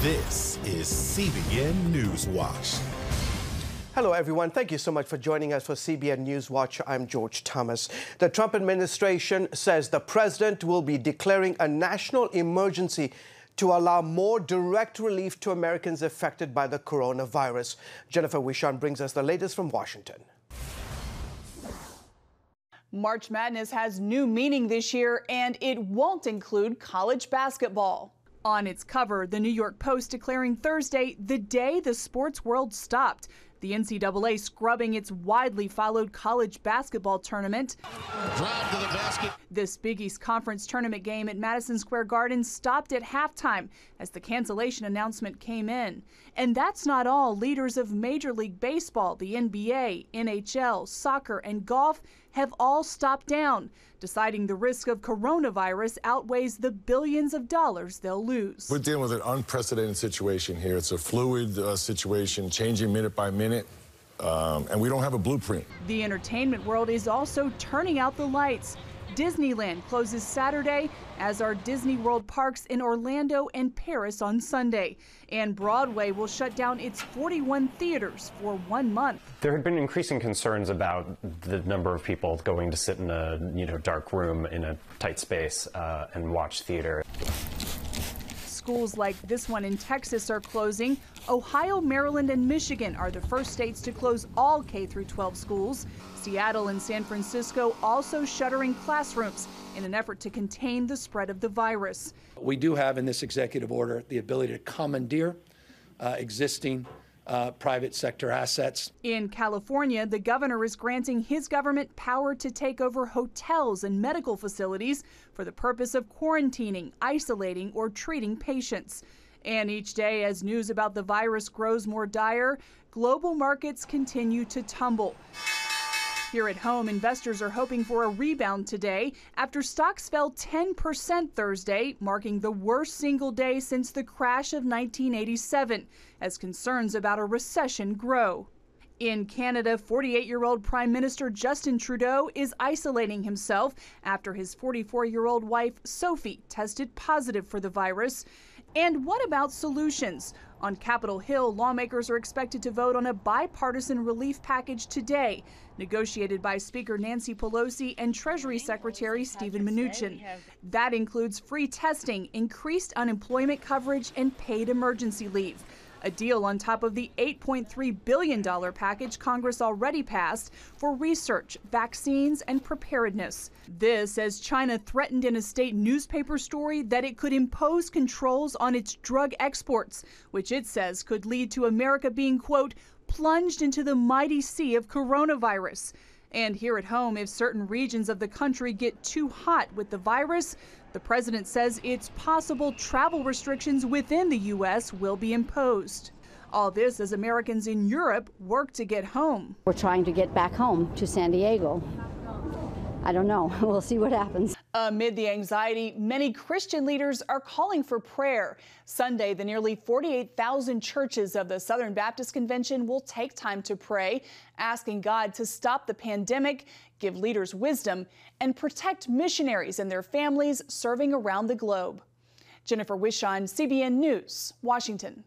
This is CBN NewsWatch. Hello, everyone. Thank you so much for joining us for CBN NewsWatch. I'm George Thomas. The Trump administration says the president will be declaring a national emergency to allow more direct relief to Americans affected by the coronavirus. Jennifer Wishon brings us the latest from Washington. March Madness has new meaning this year, and it won't include college basketball. On its cover, the New York Post declaring Thursday the day the sports world stopped. The NCAA scrubbing its widely followed college basketball tournament. Drive to the basket. This Big East Conference tournament game at Madison Square Garden stopped at halftime as the cancellation announcement came in. And that's not all. Leaders of Major League Baseball, the NBA, NHL, soccer, and golf have all stopped down, deciding the risk of coronavirus outweighs the billions of dollars they'll lose. We're dealing with an unprecedented situation here. It's a fluid situation, changing minute by minute, and we don't have a blueprint. The entertainment world is also turning out the lights. Disneyland closes Saturday, as are Disney World parks in Orlando and Paris on Sunday. And Broadway will shut down its 41 theaters for 1 month. There had been increasing concerns about the number of people going to sit in a dark room in a tight space and watch theater. Schools like this one in Texas are closing. Ohio, Maryland, and Michigan are the first states to close all K-12 schools. Seattle and San Francisco also shuttering classrooms in an effort to contain the spread of the virus. We do have in this executive order the ability to commandeer existing private sector assets. In California, the governor is granting his government power to take over hotels and medical facilities for the purpose of quarantining, isolating, or treating patients. And each day, as news about the virus grows more dire, global markets continue to tumble. Here at home, investors are hoping for a rebound today after stocks fell 10% Thursday, marking the worst single day since the crash of 1987, as concerns about a recession grow. In Canada, 48-year-old Prime Minister Justin Trudeau is isolating himself after his 44-year-old wife, Sophie, tested positive for the virus. And what about solutions? On Capitol Hill, lawmakers are expected to vote on a bipartisan relief package today, negotiated by Speaker Nancy Pelosi and Treasury Secretary Steven Mnuchin. That includes free testing, increased unemployment coverage, and paid emergency leave. A deal on top of the $8.3 billion package Congress already passed for research, vaccines, and preparedness. This as China threatened in a state newspaper story that it could impose controls on its drug exports, which it says could lead to America being, quote, plunged into the mighty sea of coronavirus. And here at home, if certain regions of the country get too hot with the virus, the president says it's possible travel restrictions within the U.S. will be imposed. All this as Americans in Europe work to get home. We're trying to get back home to San Diego. I don't know. We'll see what happens. Amid the anxiety, many Christian leaders are calling for prayer. Sunday, the nearly 48,000 churches of the Southern Baptist Convention will take time to pray, asking God to stop the pandemic, give leaders wisdom, and protect missionaries and their families serving around the globe. Jennifer Wishon, CBN News, Washington.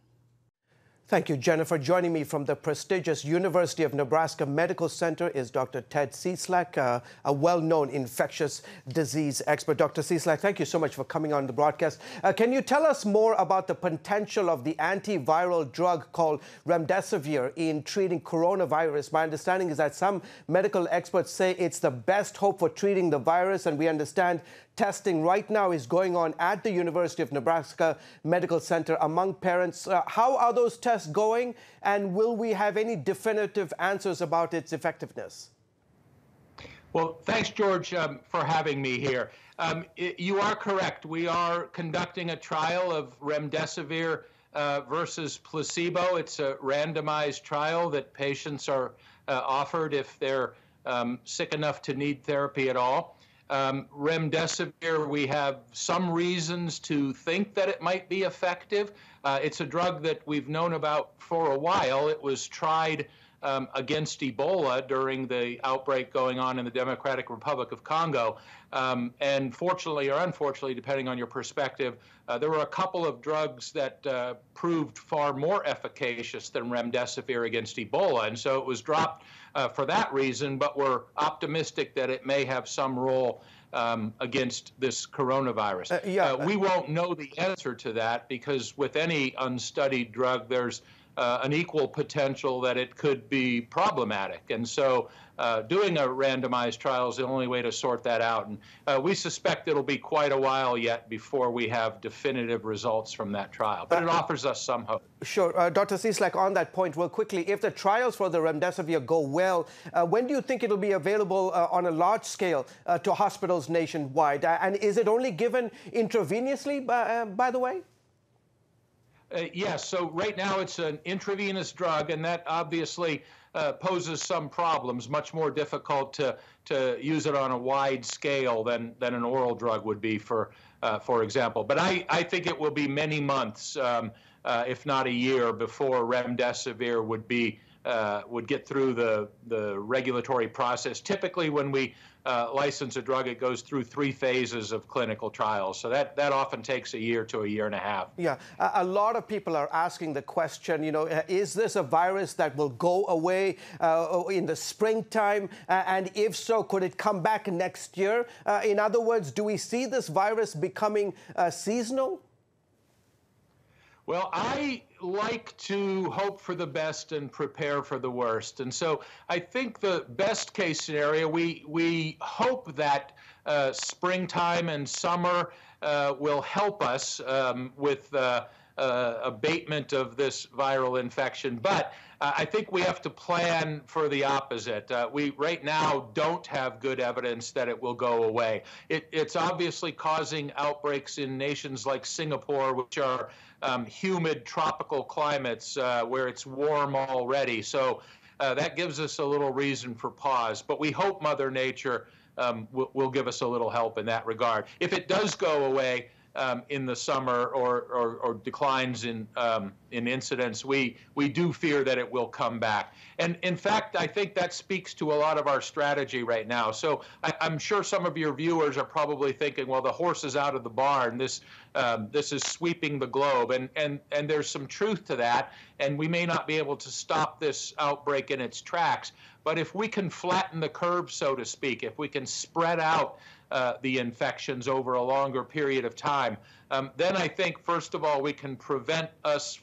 Thank you, Jennifer. Joining me from the prestigious University of Nebraska Medical Center is Dr. Ted Cieslak, a well-known infectious disease expert. Dr. Cieslak, thank you so much for coming on the broadcast. Can you tell us more about the potential of the antiviral drug called remdesivir in treating coronavirus? My understanding is that some medical experts say it's the best hope for treating the virus, and we understand testing right now is going on at the University of Nebraska Medical Center among parents. How are those tests going, and will we have any definitive answers about its effectiveness? Well, thanks, George, for having me here. You are correct. We are conducting a trial of remdesivir versus placebo. It's a randomized trial that patients are offered if they're sick enough to need therapy at all. Remdesivir, we have some reasons to think that it might be effective. It's a drug that we've known about for a while. It was tried against Ebola during the outbreak going on in the Democratic Republic of Congo. And fortunately or unfortunately, depending on your perspective, there were a couple of drugs that proved far more efficacious than remdesivir against Ebola. And so it was dropped for that reason, but we're optimistic that it may have some role against this coronavirus. We won't know the answer to that because with any unstudied drug, there's an equal potential that it could be problematic. And so doing a randomized trial is the only way to sort that out. And we suspect it'll be quite a while yet before we have definitive results from that trial. But it offers us some hope. Sure. Dr. Cieslak, on that point, real quickly, if the trials for the remdesivir go well, when do you think it'll be available on a large scale to hospitals nationwide? And is it only given intravenously, by the way? Yes, so right now it's an intravenous drug, and that obviously poses some problems, much more difficult to use it on a wide scale than an oral drug would be, for example. But I think it will be many months, if not a year, before remdesivir would get through the regulatory process. Typically, when we license a drug, it goes through 3 phases of clinical trials. So that often takes a year to a year and a half. Yeah, a lot of people are asking the question, is this a virus that will go away in the springtime? And if so, could it come back next year? In other words, do we see this virus becoming seasonal? Well, I like to hope for the best and prepare for the worst. And so I think the best case scenario, we hope that springtime and summer will help us with abatement of this viral infection. But I think we have to plan for the opposite. We right now don't have good evidence that it will go away. It's obviously causing outbreaks in nations like Singapore, which are humid tropical climates where it's warm already. So that gives us a little reason for pause. But we hope Mother Nature will give us a little help in that regard. If it does go away in the summer or declines in incidence, we do fear that it will come back. And in fact, I think that speaks to a lot of our strategy right now. So I'm sure some of your viewers are probably thinking, well, the horse is out of the barn. This is sweeping the globe. And there's some truth to that. And we may not be able to stop this outbreak in its tracks. But if we can flatten the curve, so to speak, if we can spread out the infections over a longer period of time, then I think, first of all, we can prevent ourselves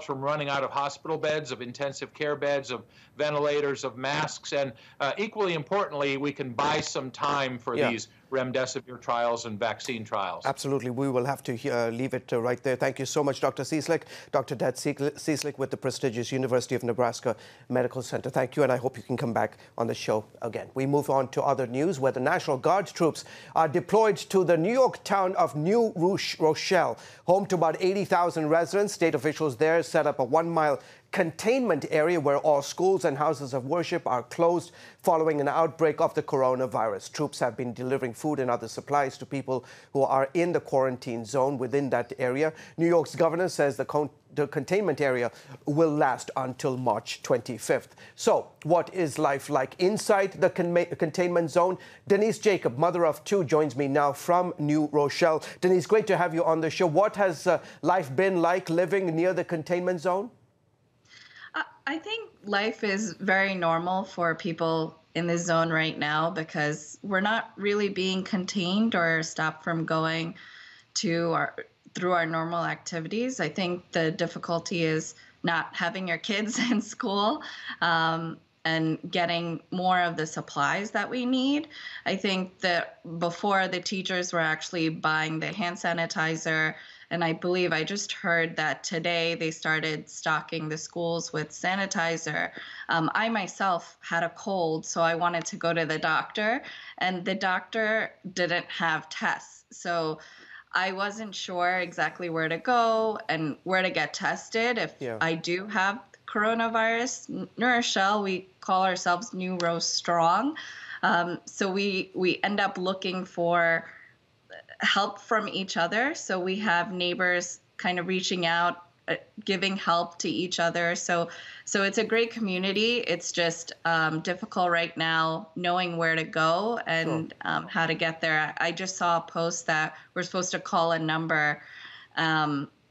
from running out of hospital beds, of intensive care beds, of ventilators, of masks, and equally importantly, we can buy some time for these remdesivir trials and vaccine trials. Absolutely. We will have to leave it right there. Thank you so much, Dr. Cieslak. Dr. Ted Cieslak with the prestigious University of Nebraska Medical Center. Thank you, and I hope you can come back on the show again. We move on to other news, where the National Guard troops are deployed to the New York town of New Rochelle, home to about 80,000 residents. State officials there set up a 1-mile containment area where all schools and houses of worship are closed following an outbreak of the coronavirus. Troops have been delivering food and other supplies to people who are in the quarantine zone within that area. New York's governor says the containment area will last until March 25th. So what is life like inside the containment zone? Denise Jacob, mother of 2, joins me now from New Rochelle. Denise, great to have you on the show. What has life been like living near the containment zone? I think life is very normal for people in this zone right now because we're not really being contained or stopped from going through our normal activities. I think the difficulty is not having your kids in school and getting more of the supplies that we need. I think that before, the teachers were actually buying the hand sanitizer, and I believe I just heard that today they started stocking the schools with sanitizer. I myself had a cold, so I wanted to go to the doctor, and the doctor didn't have tests. So I wasn't sure exactly where to go and where to get tested if I do have coronavirus. New Rochelle, we call ourselves New Ro Strong. So we end up looking for help from each other. So we have neighbors kind of reaching out giving help to each other. So it's a great community. It's just difficult right now knowing where to go and how to get there. I just saw a post that we're supposed to call a number,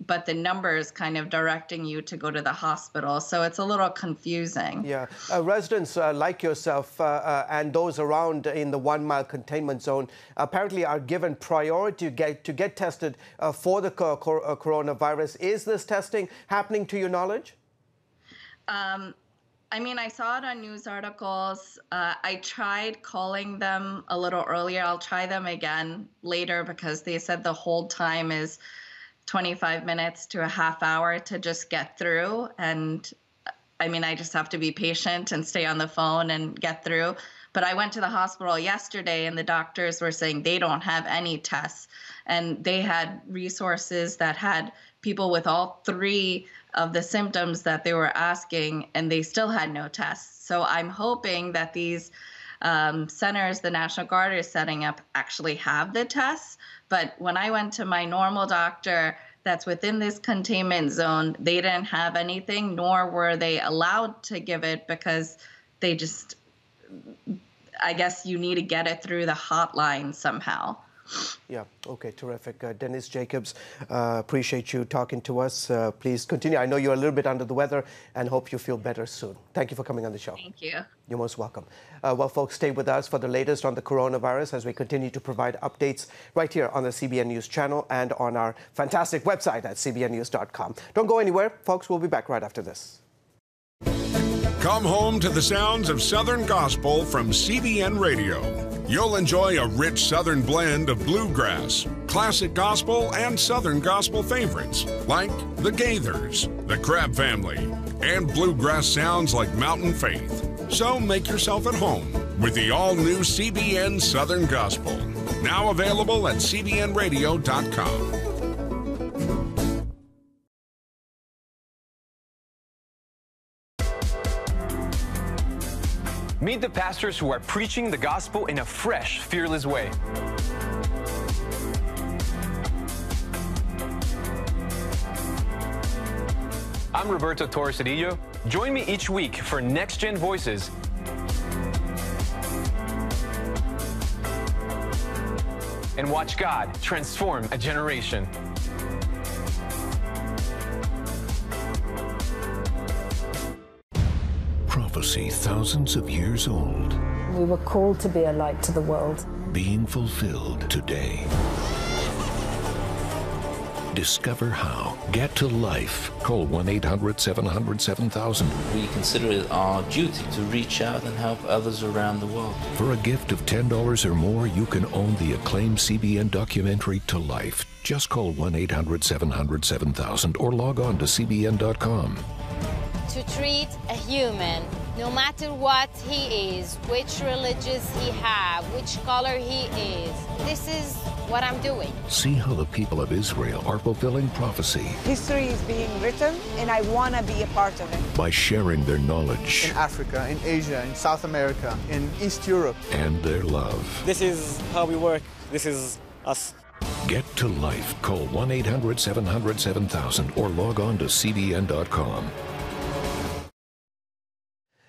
but the number is kind of directing you to go to the hospital. So it's a little confusing. Yeah. Residents like yourself and those around in the 1 mile containment zone apparently are given priority to get tested for the coronavirus. Is this testing happening to your knowledge? I mean, I saw it on news articles. I tried calling them a little earlier. I'll try them again later because they said the hold time is 25 minutes to a half hour to just get through. And I mean, I just have to be patient and stay on the phone and get through. But I went to the hospital yesterday and the doctors were saying they don't have any tests. And they had resources that had people with all 3 of the symptoms that they were asking, and they still had no tests. So I'm hoping that these centers the National Guard is setting up actually have the tests. But when I went to my normal doctor that's within this containment zone, they didn't have anything, nor were they allowed to give it because they just, I guess you need to get it through the hotline somehow. Yeah, okay, terrific. Dennis Jacobs, appreciate you talking to us. Please continue. I know you're a little bit under the weather and hope you feel better soon. Thank you for coming on the show. Thank you. You're most welcome. Well, folks, stay with us for the latest on the coronavirus as we continue to provide updates right here on the CBN News channel and on our fantastic website at cbnnews.com. Don't go anywhere. Folks, we'll be back right after this. Come home to the sounds of Southern Gospel from CBN Radio. You'll enjoy a rich Southern blend of bluegrass, classic gospel, and Southern gospel favorites like the Gaithers, the Crab Family, and bluegrass sounds like Mountain Faith. So make yourself at home with the all-new CBN Southern Gospel, now available at cbnradio.com. Meet the pastors who are preaching the gospel in a fresh, fearless way. I'm Roberto Torresadillo. Join me each week for Next Gen Voices and watch God transform a generation. Prophecy thousands of years old. We were called to be a light to the world. Being fulfilled today. Discover how. Get to life. Call 1-800-700-7000. We consider it our duty to reach out and help others around the world. For a gift of $10 or more, you can own the acclaimed CBN documentary To Life. Just call 1-800-700-7000 or log on to cbn.com. To treat a human, no matter what he is, which religious he have, which color he is. This is what I'm doing. See how the people of Israel are fulfilling prophecy. History is being written, and I want to be a part of it. By sharing their knowledge. In Africa, in Asia, in South America, in East Europe. And their love. This is how we work. This is us. Get to life. Call 1-800-700-7000 or log on to cbn.com.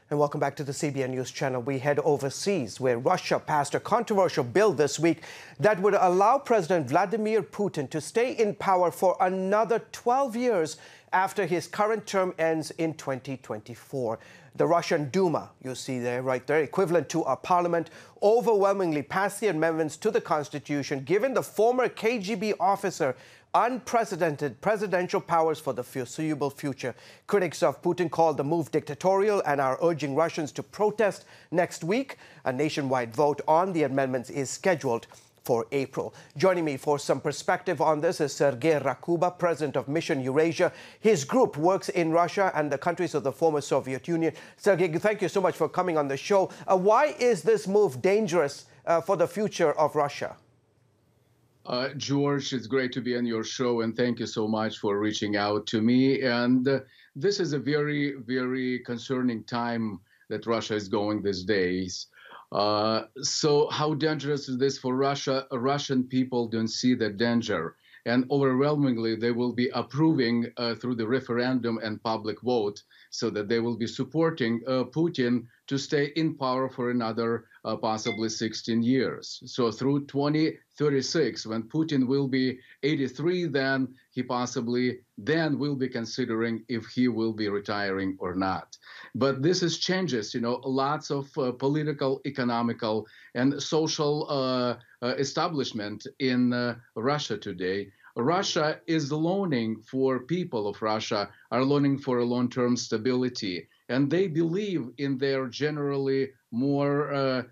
And welcome back to the CBN News channel. We head overseas, where Russia passed a controversial bill this week that would allow President Vladimir Putin to stay in power for another 12 years after his current term ends in 2024. The Russian Duma, you see there, right there, equivalent to a parliament, overwhelmingly passed the amendments to the Constitution, giving the former KGB officer unprecedented presidential powers for the foreseeable future. Critics of Putin called the move dictatorial and are urging Russians to protest next week. A nationwide vote on the amendments is scheduled for April. Joining me for some perspective on this is Sergei Rakuba, president of Mission Eurasia. His group works in Russia and the countries of the former Soviet Union. Sergei, thank you so much for coming on the show. Why is this move dangerous for the future of Russia? George, it's great to be on your show, and thank you so much for reaching out to me. And this is a very, very concerning time that Russia is going these days. So how dangerous is this for Russia? Russian people don't see the danger. and overwhelmingly they will be approving through the referendum and public vote, so that they will be supporting Putin to stay in power for another possibly 16 years. So through 2036, when Putin will be 83, then he possibly then will be considering if he will be retiring or not. But this is changes, lots of political, economical, and social establishment in Russia today. Russia is longing for people of Russia are longing for a long-term stability, and they believe in their generally more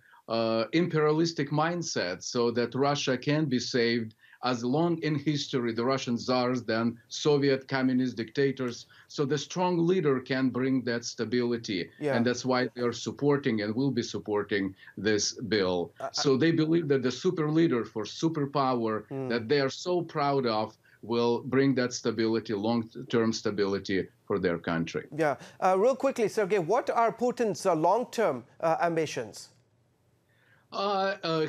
imperialistic mindset, so that Russia can be saved as long in history the Russian czars, then Soviet communist dictators. So the strong leader can bring that stability. Yeah. And that's why they are supporting and will be supporting this bill. So they believe that the super leader for superpower that they are so proud of will bring that stability, long-term stability for their country. Yeah. Real quickly, Sergei, what are Putin's long-term ambitions?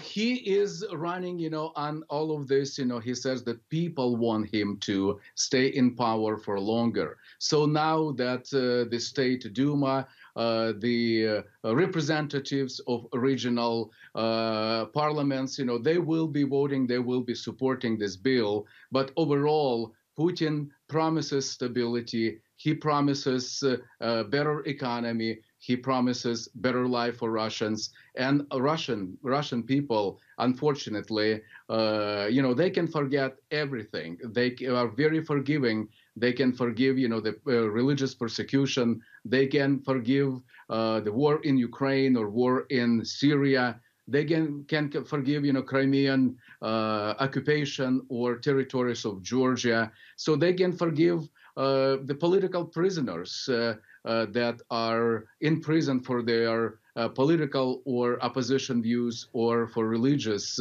He is running, on all of this. He says that people want him to stay in power for longer. So now that the State Duma, the representatives of regional parliaments, they will be voting, they will be supporting this bill. But overall, Putin promises stability. He promises a better economy. He promises better life for Russians, and Russian people, unfortunately, they can forget everything. They are very forgiving. They can forgive, the religious persecution. They can forgive the war in Ukraine or war in Syria. They can forgive, Crimean occupation or territories of Georgia. So they can forgive the political prisoners that are in prison for their political or opposition views or for religious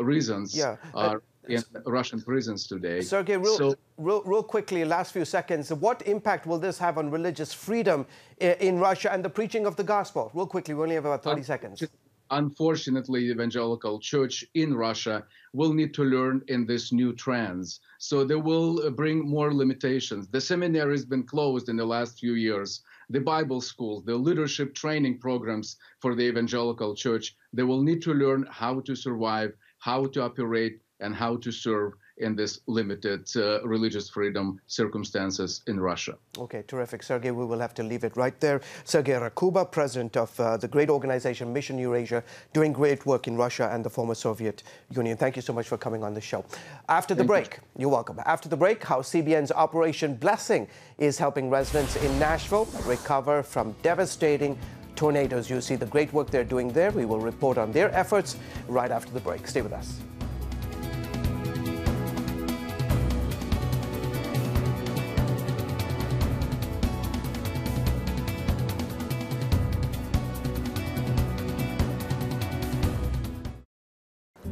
reasons. Yeah. Are in Russian prisons today. Sergei, real quickly, last few seconds, what impact will this have on religious freedom in Russia and the preaching of the gospel? Real quickly, we only have about 30 seconds. Unfortunately, the evangelical church in Russia will need to learn in this new trends. So they will bring more limitations. The seminary has been closed in the last few years. The Bible schools, the leadership training programs for the evangelical church, they will need to learn how to survive, how to operate, and how to serve in this limited religious freedom circumstances in Russia. Okay, terrific. Sergei, we will have to leave it right there. Sergei Rakuba, president of the great organization Mission Eurasia, doing great work in Russia and the former Soviet Union. Thank you so much for coming on the show. After the break, you're welcome. After the break, how CBN's Operation Blessing is helping residents in Nashville recover from devastating tornadoes. You see the great work they're doing there. We will report on their efforts right after the break. Stay with us.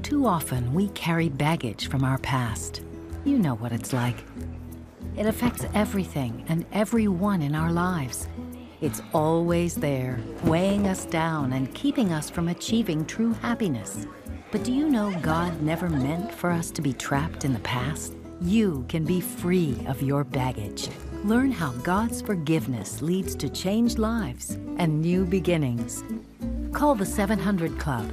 Too often, we carry baggage from our past. You know what it's like. It affects everything and everyone in our lives. It's always there, weighing us down and keeping us from achieving true happiness. But do you know God never meant for us to be trapped in the past? You can be free of your baggage. Learn how God's forgiveness leads to changed lives and new beginnings. Call the 700 Club.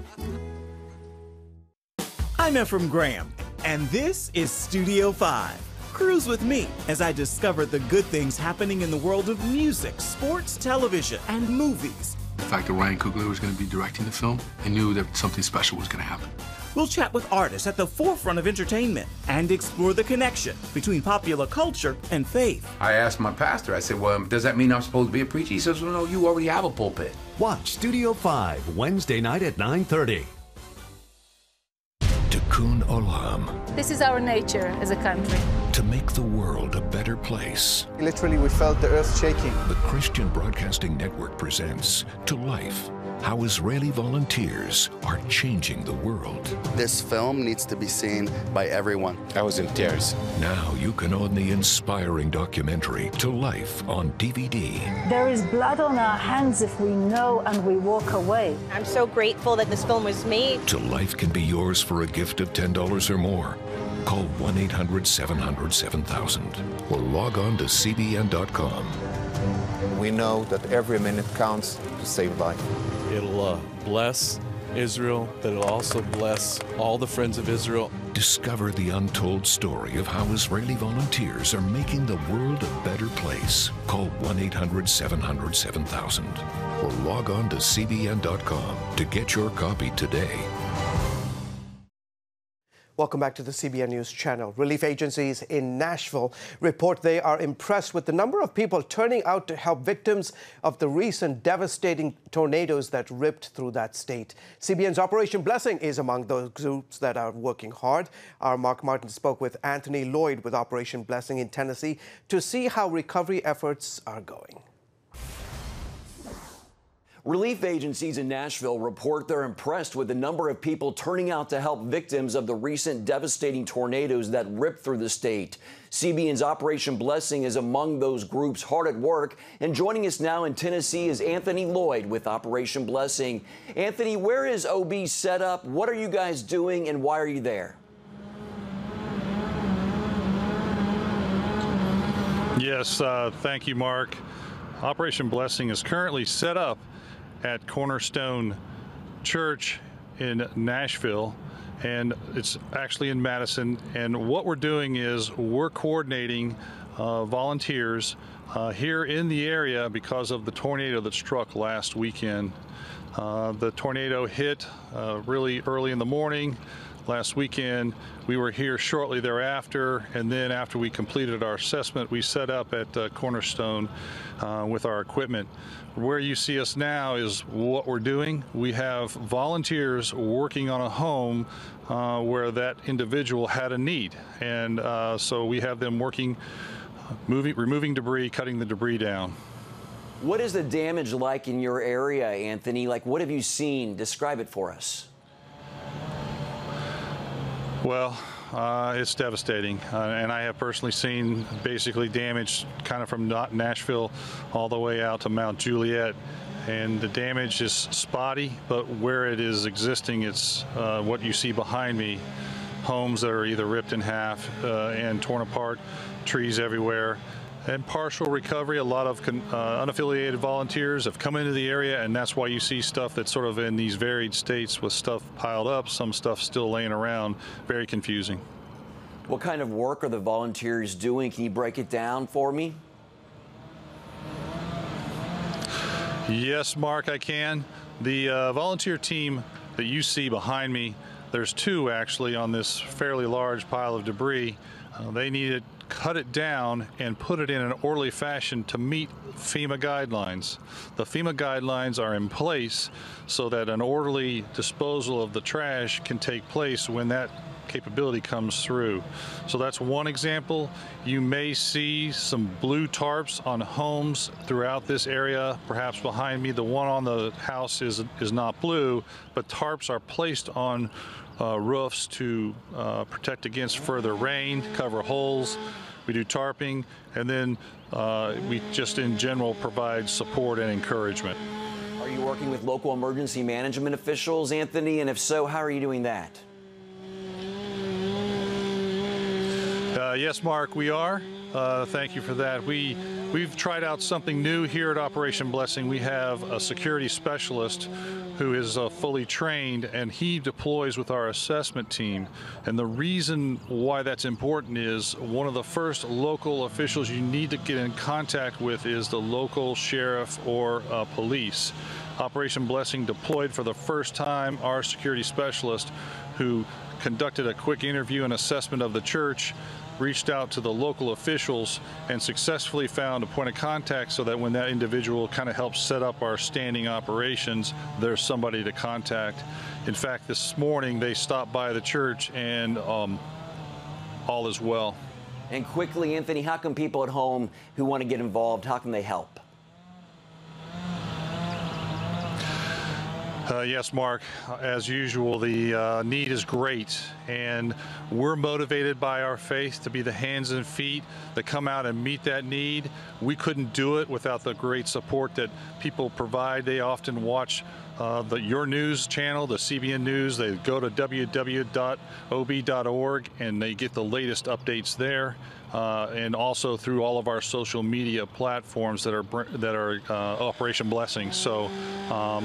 I'm Ephraim Graham, and this is Studio 5. Cruise with me as I discover the good things happening in the world of music, sports, television, and movies. The fact that Ryan Coogler was going to be directing the film, I knew that something special was going to happen. We'll chat with artists at the forefront of entertainment and explore the connection between popular culture and faith. I asked my pastor, I said, well, does that mean I'm supposed to be a preacher? He says, well, no, you already have a pulpit. Watch Studio 5, Wednesday night at 9:30. Tikkun Olam. This is our nature as a country. To make the world a better place. Literally, we felt the earth shaking. The Christian Broadcasting Network presents To Life, how Israeli volunteers are changing the world. This film needs to be seen by everyone. I was in tears. Now you can own the inspiring documentary To Life on DVD. There is blood on our hands if we know and we walk away. I'm so grateful that this film was made. To Life can be yours for a gift of $10 or more. Call 1-800-700-7000 or log on to CBN.com. We know that every minute counts to save life. It'll bless Israel, but it'll also bless all the friends of Israel. Discover the untold story of how Israeli volunteers are making the world a better place. Call 1-800-700-7000 or log on to CBN.com to get your copy today. Welcome back to the CBN News Channel. Relief agencies in Nashville report they are impressed with the number of people turning out to help victims of the recent devastating tornadoes that ripped through that state. CBN's Operation Blessing is among those groups that are working hard. Our Mark Martin spoke with Anthony Lloyd with Operation Blessing in Tennessee to see how recovery efforts are going. Relief agencies in Nashville report they're impressed with the number of people turning out to help victims of the recent devastating tornadoes that ripped through the state. CBN's Operation Blessing is among those groups hard at work. And joining us now in Tennessee is Anthony Lloyd with Operation Blessing. Anthony, where is OB set up? What are you guys doing and why are you there? Yes, thank you, Mark. Operation Blessing is currently set up at Cornerstone Church in Nashville, and it's actually in Madison. And what we're doing is we're coordinating volunteers here in the area because of the tornado that struck last weekend. The tornado hit really early in the morning last weekend. We were here shortly thereafter, and then after we completed our assessment, we set up at Cornerstone with our equipment. Where you see us now is what we're doing. We have volunteers working on a home where that individual had a need, and so we have them working, removing debris, cutting the debris down. What is the damage like in your area, Anthony? Like, what have you seen? Describe it for us. Well, it's devastating, and I have personally seen basically damage kind of from Nashville all the way out to Mount Juliet, and the damage is spotty, but where it is existing, it's what you see behind me, homes that are either ripped in half and torn apart, trees everywhere. And partial recovery. A lot of unaffiliated volunteers have come into the area, and that's why you see stuff that's sort of in these varied states with stuff piled up, some stuff still laying around. Very confusing. What kind of work are the volunteers doing? Can you break it down for me? Yes, Mark, I can. The volunteer team that you see behind me, there's two actually on this fairly large pile of debris. They needed cut it down and put it in an orderly fashion to meet FEMA guidelines. The FEMA guidelines are in place so that an orderly disposal of the trash can take place when that capability comes through. So that's one example. You may see some blue tarps on homes throughout this area. Perhaps behind me, the one on the house is not blue, but tarps are placed on roofs to protect against further rain, cover holes. We do tarping, and then we just in general provide support and encouragement. Are you working with local emergency management officials, Anthony? And if so, how are you doing that? Yes, Mark, we are. Thank you for that. We've tried out something new here at Operation Blessing. We have a security specialist who is fully trained, and he deploys with our assessment team. And the reason why that's important is one of the first local officials you need to get in contact with is the local sheriff or police. Operation Blessing deployed for the first time our security specialist, who conducted a quick interview and assessment of the church, reached out to the local officials, and successfully found a point of contact so that when that individual kind of helps set up our standing operations, there's somebody to contact. In fact, this morning they stopped by the church, and all is well. And quickly, Anthony, how can people at home who want to get involved, how can they help? Yes, Mark, as usual, the need is great, and we're motivated by our faith to be the hands and feet that come out and meet that need. We couldn't do it without the great support that people provide. They often watch your news channel, the CBN News. They go to www.ob.org and they get the latest updates there. And also through all of our social media platforms that are Operation Blessing. So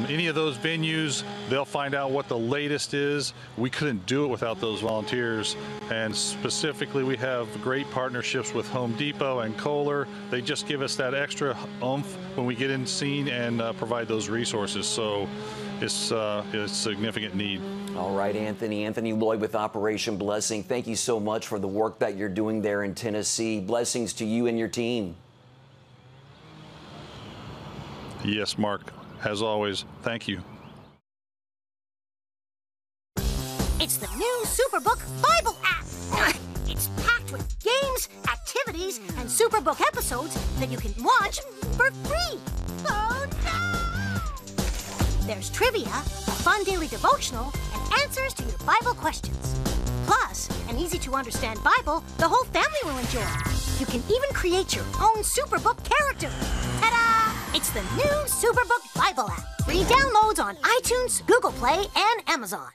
any of those venues, they'll find out what the latest is. We couldn't do it without those volunteers. And specifically, we have great partnerships with Home Depot and Kohler. They just give us that extra oomph when we get in scene and provide those resources. So it's a significant need. All right, Anthony. Anthony Lloyd with Operation Blessing. Thank you so much for the work that you're doing there in Tennessee. Blessings to you and your team. Yes, Mark. As always, thank you. It's the new Superbook Bible app. It's packed with games, activities, and Superbook episodes that you can watch for free. Oh, no! There's trivia, a fun daily devotional, and answers to your Bible questions. Plus, an easy-to-understand Bible the whole family will enjoy. You can even create your own Superbook character. Ta-da! It's the new Superbook Bible app. Free downloads on iTunes, Google Play, and Amazon.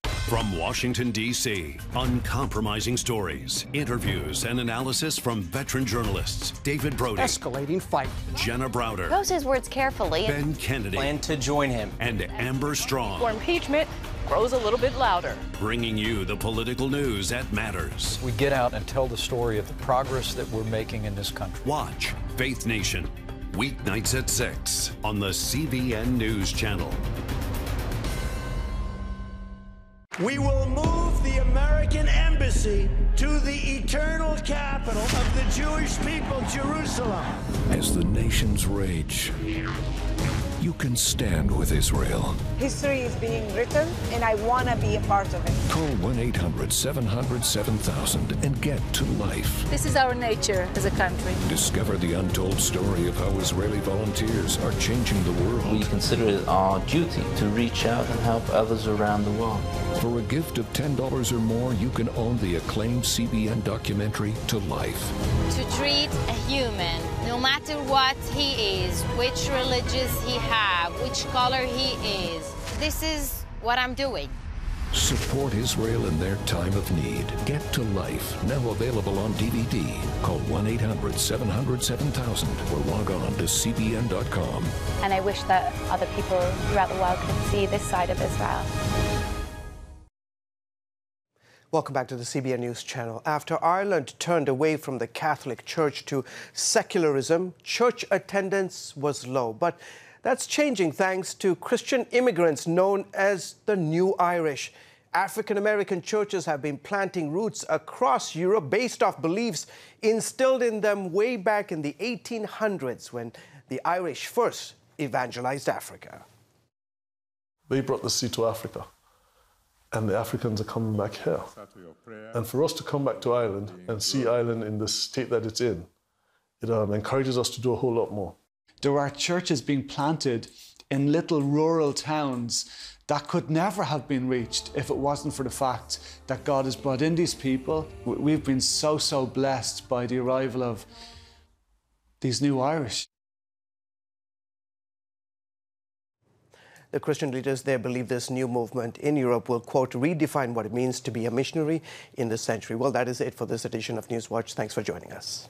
From Washington, D.C., uncompromising stories, interviews, and analysis from veteran journalists David Brody. Escalating fight. Jenna Browder. Chose his words carefully. Ben Kennedy. Plan to join him. And Amber Strong. Or impeachment grows a little bit louder. Bringing you the political news that matters. We get out and tell the story of the progress that we're making in this country. Watch Faith Nation, weeknights at 6 on the CBN News Channel. We will move the American embassy to the eternal capital of the Jewish people, Jerusalem. As the nations rage, you can stand with Israel. History is being written, and I want to be a part of it. Call 1-800-700-7000 and get to life. This is our nature as a country. Discover the untold story of how Israeli volunteers are changing the world. We consider it our duty to reach out and help others around the world. For a gift of $10 or more, you can own the acclaimed CBN documentary To Life. To treat a human, no matter what he is, which religious he have, which color he is, this is what I'm doing. Support Israel in their time of need. Get to Life, now available on DVD. Call 1-800-700-7000 or log on to cbn.com. And I wish that other people throughout the world could see this side of Israel. Welcome back to the CBN News Channel. After Ireland turned away from the Catholic Church to secularism, church attendance was low. But that's changing thanks to Christian immigrants known as the New Irish. African-American churches have been planting roots across Europe based off beliefs instilled in them way back in the 1800s when the Irish first evangelized Africa. They brought the seed to Africa, and the Africans are coming back here. And for us to come back to Ireland and see Ireland in the state that it's in, it encourages us to do a whole lot more. There are churches being planted in little rural towns that could never have been reached if it wasn't for the fact that God has brought in these people. We've been so blessed by the arrival of these new Irish. The Christian leaders there believe this new movement in Europe will, quote, redefine what it means to be a missionary in this century. Well, that is it for this edition of Newswatch. Thanks for joining us.